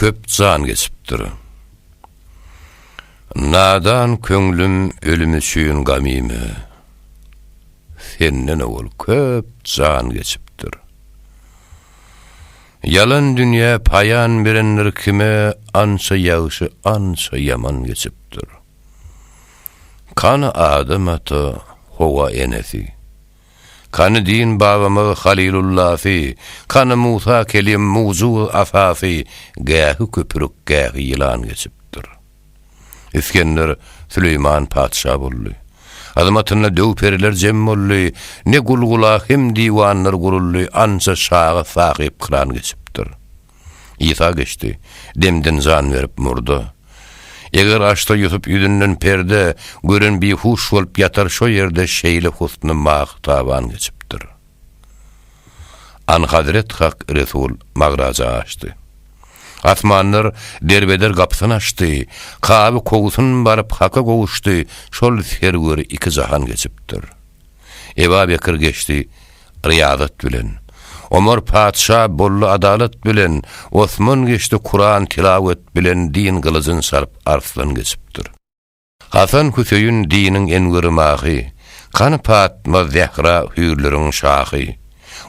köp can geçipdir. Nadan köңlüm ölümü süýün gamymy. Senden ol köp can geçipdir. Yalan dünya payan birenler kime ansa yağışı ansa yaman geçipdir. Kanı Adam ata hova enesi. Kanı din babamı Halilullah'ı, kanı Musa kelim muzu afafı, gâhı köpürük gâhı yılan geçipdir. İskender Süleyman padşah bollu. Azamatına döw periler jem bollu, ne gulgula hem diwanlar gurullu, ansa şağa sahip kıran geçipdir. İsa geçti, demden zan verip murdu. Eger açta yutup yüdünden perde, görün bir huş bolup yatar şo yerde şeyle husnu maqtaban geçipdir. An Hazret Hak Resul magraza açtı. Asmanlar derbeder kapsını açtı. Kabe kogusun barıp haka koguştu. Şol sergörü iki zahan geçipdir. Ebu Bekir geçti, riyadat bilen. Ömer padşah bollu adalet bilen. Osman geçti, Kur'an tilavet bilen, din kılıcın sarıp arslan geçipdir. Hasan Hüseyin dinin en gırmağı. Kanı Fatma Zehra hürlerin şahı.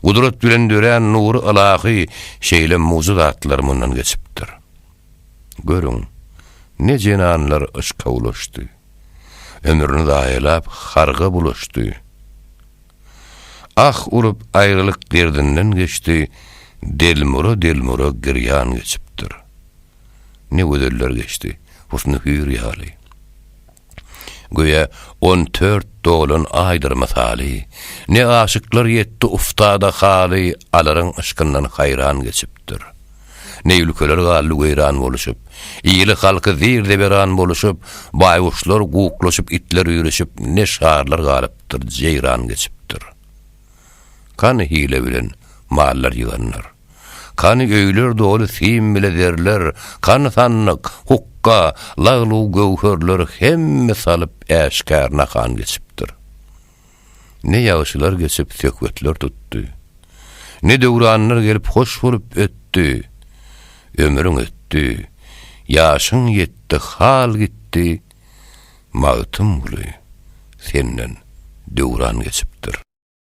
Kudret bilen dören nuru alağı, şeyle muzudatlar mundan geçipdir. Görün, ne cenanlar ışka ulaştı. Ömrünü dayalap harga bulaştı. Ah urup ayrılık derdinden geçti, delmuru giryan geçipdir. Ne güzeller geçti, husnu hür yali. Göye 14 dolun aydır misali, ne aşıklar yetti uftada hali, aların ışkından hayran geçipdir. Ne ülkeler gallu gayran boluşup, iyili halkı zirde beran boluşup, baywuşlar guklaşıp, itler yürüşüp, ne şarlar galıptır, ceyran geçipdir. Kanı hile bilen mallar yığanlar, kanı öyler dolu sim bile derler, kanı sanlık, hukka, lağlu gövhörler hemme salıp eşkarna kan geçipdir. Ne yağışlar geçip sökvetler tuttu, ne dövranlar gelip hoş bolup öttü, ömrün öttü, yaşın yetti, hal gitti, mağıtım bulu, senden dövran geçipdir.